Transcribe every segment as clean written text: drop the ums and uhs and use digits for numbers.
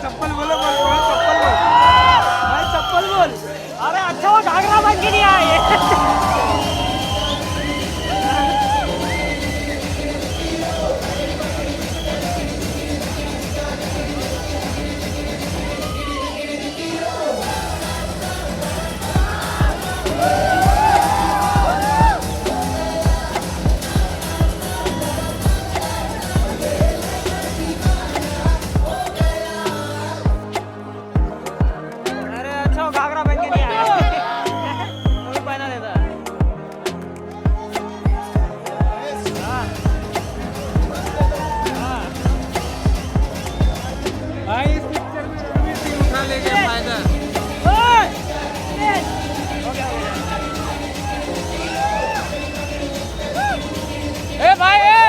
चप्पल बोलो भाई, चप्पल बोल भाई, चप्पल बोल। अरे अच्छा वो घाघरा बन के नहीं आए। अरे अच्छा वो घाघरा बन के नहीं आए। वो भी पहना देता है। भाई इस पिक्चर में रणवीर सिंह उठा ले गया फायदा। ए भाई ए!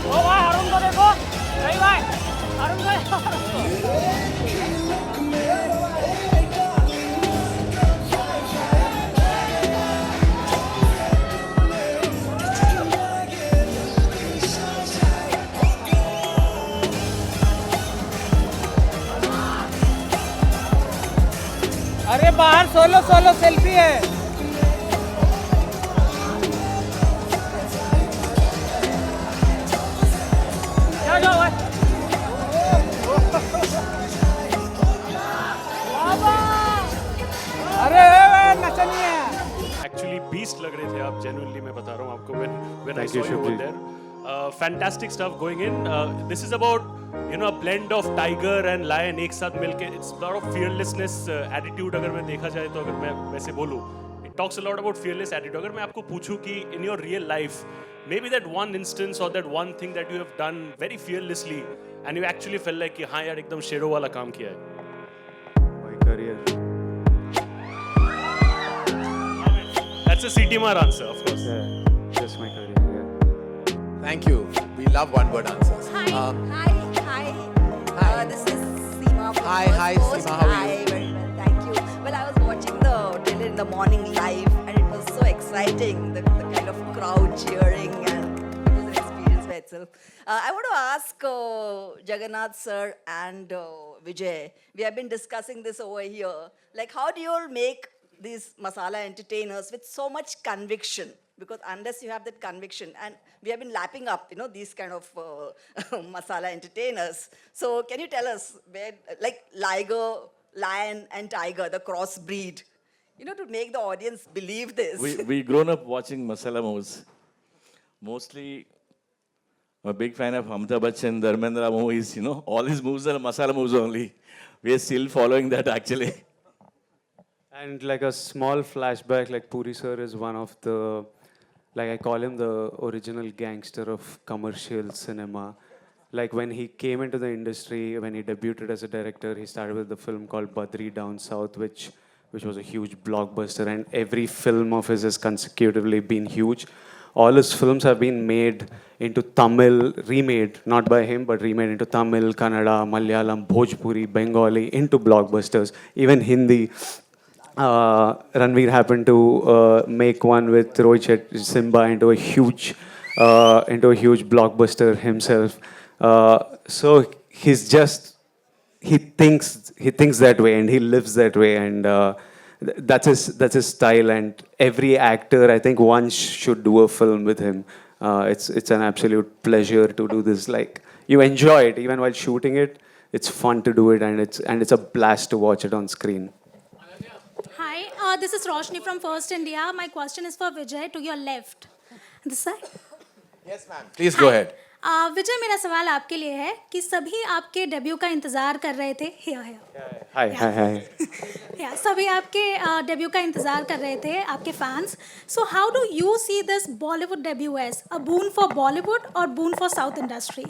ओ भाई अरुण को देखो, नहीं भाई अरुण को। अरे बाहर सोलो सोलो सेल्फी है। जाओ जाओ भाई। अरे नचनी है। एक्चुअली बीस्ट लग रहे थे आप, जेन्युइनली मैं बता रहा हूँ आपको, when I Thank you, saw you over Shubhji. there. Fantastic stuff going in. This is about, you know, a blend of tiger and lion एक साथ मिलके. It's a lot of fearlessness attitude अगर मैं देखा जाए तो, अगर मैं वैसे बोलूँ. It talks a lot about fearless attitude. अगर मैं आपको पूछूँ कि in your real life, maybe that one instance or that one thing that you have done very fearlessly and you actually felt like कि हाँ यार एकदम शेरों वाला काम किया है. My career. That's a CT Mar answer, of course. Yeah, just my career. Yeah. Thank you. We love one-word answers. Hi, hi. hi. This is Seema. From Hi, First hi, Post. Seema, how are you? Hi, very well, thank you. Well, I was watching the trailer in the morning live, and it was so exciting. The kind of crowd cheering, and it was an experience by itself. I want to ask Jagannath sir and Vijay. We have been discussing this over here. Like, how do you all make these masala entertainers with so much conviction? Because unless you have that conviction, and we have been lapping up, you know, these kind of masala entertainers. So can you tell us where, like lion and tiger, the crossbreed, you know, to make the audience believe this? We grown up watching masala movies. Mostly, I'm a big fan of Amitabh Bachchan, Dharmendra movies. You know, all these movies are masala movies only. We are still following that actually. And like a small flashback, like Puri sir is one of the, like I call him the original gangster of commercial cinema. Like when he came into the industry, when he debuted as a director, he started with the film called Badri Down South, which was a huge blockbuster, and every film of his has consecutively been huge. All his films have been made into Tamil, remade, not by him, but remade into Tamil, Kannada, Malayalam, Bhojpuri, Bengali, into blockbusters, even Hindi. Ranveer happened to make one with Rohit Shetty, Simba, into a huge blockbuster himself. So he's just, he thinks that way and he lives that way, and that's his style. And every actor, I think, once should do a film with him. It's an absolute pleasure to do this. Like, you enjoy it even while shooting it. It's fun to do it, and it's a blast to watch it on screen. Hi, this is Roshni from First India. My question is for Vijay, to your left. This side? Yes, ma'am. Please go ahead. विजय, मेरा सवाल आपके लिए है कि सभी आपके debut का इंतजार कर रहे थे. Hi. सभी आपके डेब्यू का इंतजार कर रहे थे, आपके fans. So how do you see this Bollywood debut as a boon for Bollywood or boon for South industry?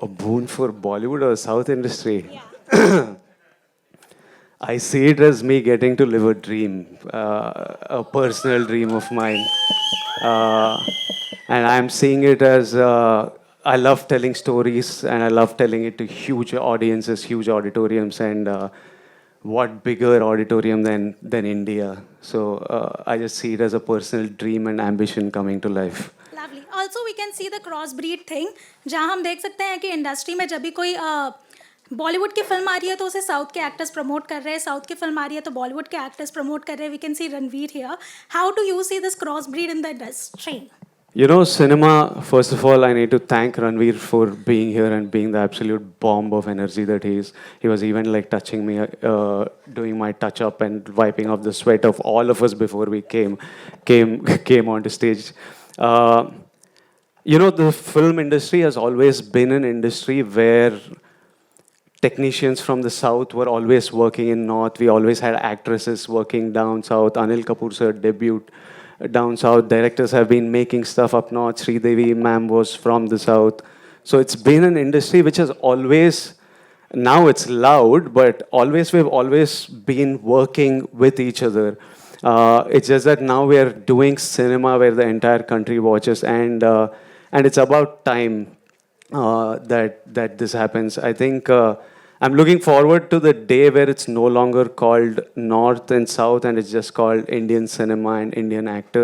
A boon for Bollywood or South industry? Yeah. I see it as me getting to live a dream, a personal dream of mine. And I'm seeing it as, I love telling stories, and I love telling it to huge audiences, huge auditoriums. And what bigger auditorium than India? So I just see it as a personal dream and ambition coming to life. Lovely also we can see the cross breed thing, जहाँ हम देख सकते हैं कि industry में जब भी कोई बॉलीवुड की फिल्म आ रही है तो उसे साउथ के एक्टर्स प्रमोट कर रहे हैं, साउथ की फिल्म आ रही है तो बॉलीवुड के एक्टर्स प्रमोट कर रहे हैं. We can see Ranveer here. How do you see this cross breed in the industry? You know, cinema, first of all, I need to thank Ranveer for being here and being the absolute bomb of energy that he is. He was even like touching me, doing my touch up and wiping off the sweat of all of us before we came onto stage. You know, the film industry has always been an industry where technicians from the south were always working in north. We always had actresses working down south. Anil Kapoor sir debuted down south. Directors have been making stuff up north. Sridevi ma'am was from the south. So it's been an industry which has always, now it's loud, but we've always been working with each other. It's just that now we are doing cinema where the entire country watches, and it's about time that this happens. I think I'm looking forward to the day where it's no longer called North and South, and it's just called Indian cinema and Indian actor.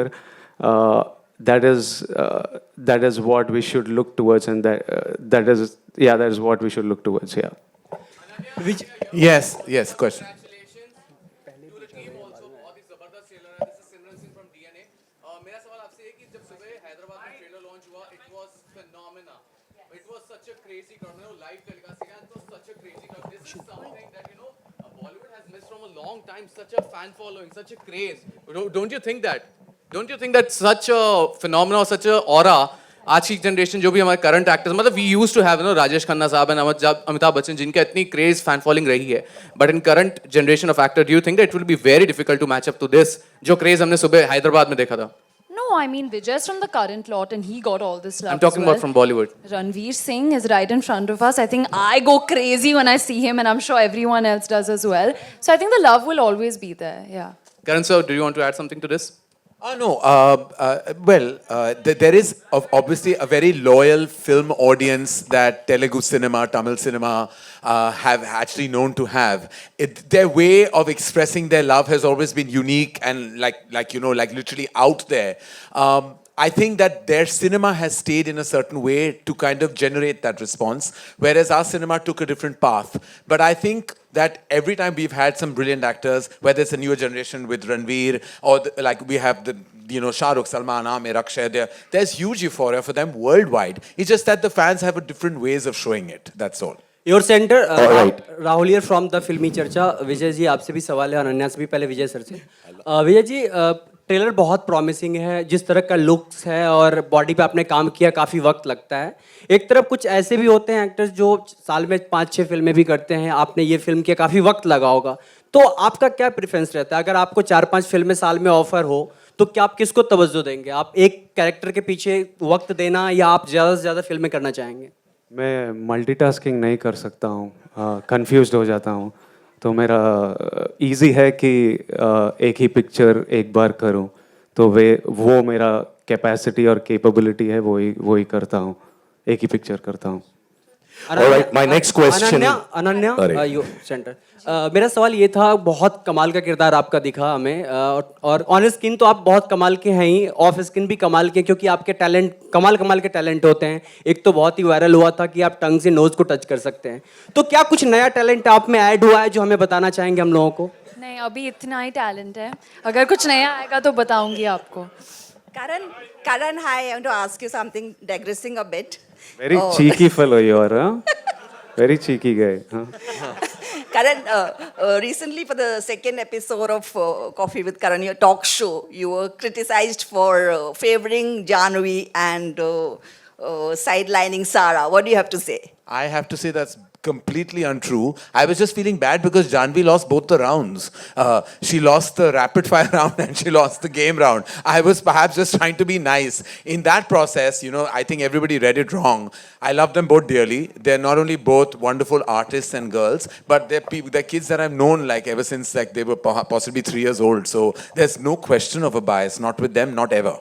That is what we should look towards, and that is what we should look towards. Yeah. Yes, question. Long time, such a fan following, such a craze. Don't you think that? Don't you think that such a phenomenon, such a aura, आज की generation जो भी हमारे current actors, मतलब we used to have Rajesh Khanna sahab and Amitabh Bachchan जिनका इतनी craze fan following रही है, but in current generation of actor do you think it will be very difficult to match up to this जो क्रेज हमने सुबह हैदराबाद में देखा था? No, I mean Vijay's from the current lot and he got all this love. I'm talking about from Bollywood. Ranveer Singh is right in front of us. I think I go crazy when I see him, and I'm sure everyone else does as well. So I think the love will always be there. Yeah. Karan sir, do you want to add something to this? No. There is obviously a very loyal film audience that Telugu cinema, Tamil cinema have actually known to have. Their way of expressing their love has always been unique and like literally out there. I think that their cinema has stayed in a certain way to kind of generate that response, whereas our cinema took a different path. But I think that every time we've had some brilliant actors, whether it's a newer generation with Ranveer, or like we have the Shah Rukh, Salman, Aamir, Akshay, there's huge euphoria for them worldwide. It's just that the fans have a different ways of showing it. That's all. Your centre Rahul here from the फिल्मी चर्चा. विजय जी आपसे भी सवाल है, अनन्या से भी. पहले विजय sir से. विजय जी, ट्रेलर बहुत प्रॉमिसिंग है, जिस तरह का लुक्स है और बॉडी पे आपने काम किया, काफ़ी वक्त लगता है. एक तरफ कुछ ऐसे भी होते हैं एक्टर्स जो साल में 5-6 फिल्में भी करते हैं. आपने ये फिल्म किया, काफ़ी वक्त लगा होगा. तो आपका क्या प्रेफरेंस रहता है? अगर आपको 4-5 फिल्में साल में ऑफर हो तो क्या आप किसको तवज्जो देंगे? आप एक कैरेक्टर के पीछे वक्त देना या आप ज़्यादा से ज़्यादा फिल्में करना चाहेंगे? मैं मल्टीटास्किंग नहीं कर सकता हूँ, कंफ्यूज्ड हो जाता हूँ. तो मेरा इजी है कि एक ही पिक्चर एक बार करूँ, तो वो मेरा कैपेसिटी और कैपेबिलिटी है, वही करता हूँ, एक ही पिक्चर करता हूँ. Alright, my next question. Ananya, you centre. मेरा सवाल ये था, बहुत कमाल का किरदार आपका दिखा हमें, और ऑन स्क्रीन तो आप बहुत कमाल के हैं ही, ऑफ स्क्रीन भी कमाल के, क्योंकि आपके टैलेंट कमाल के टैलेंट होते हैं. एक तो बहुत ही वायरल हुआ था कि आप टंग से नोज को टच कर सकते हैं. तो क्या कुछ नया टैलेंट आप में ऐड हुआ है जो हमें बताना चाहेंगे हम लोगों को? नहीं, अभी इतना ही टैलेंट है. अगर कुछ नया आएगा तो बताऊंगी आपको. Karan, hi, I want to ask you something, digressing a bit. Very cheeky fellow you are, huh? Very cheeky guy. Huh? Karan, recently for the second episode of Coffee with Karan, your talk show, you were criticized for favoring Janvi and sidelining Sara. What do you have to say? I have to say that's completely untrue. I was just feeling bad because Janvi lost both the rounds. She lost the rapid fire round and she lost the game round. I was perhaps just trying to be nice. In that process, I think everybody read it wrong. I love them both dearly. They're not only both wonderful artists and girls, but they're kids that I've known ever since they were possibly 3 years old. So there's no question of a bias. Not with them, not ever.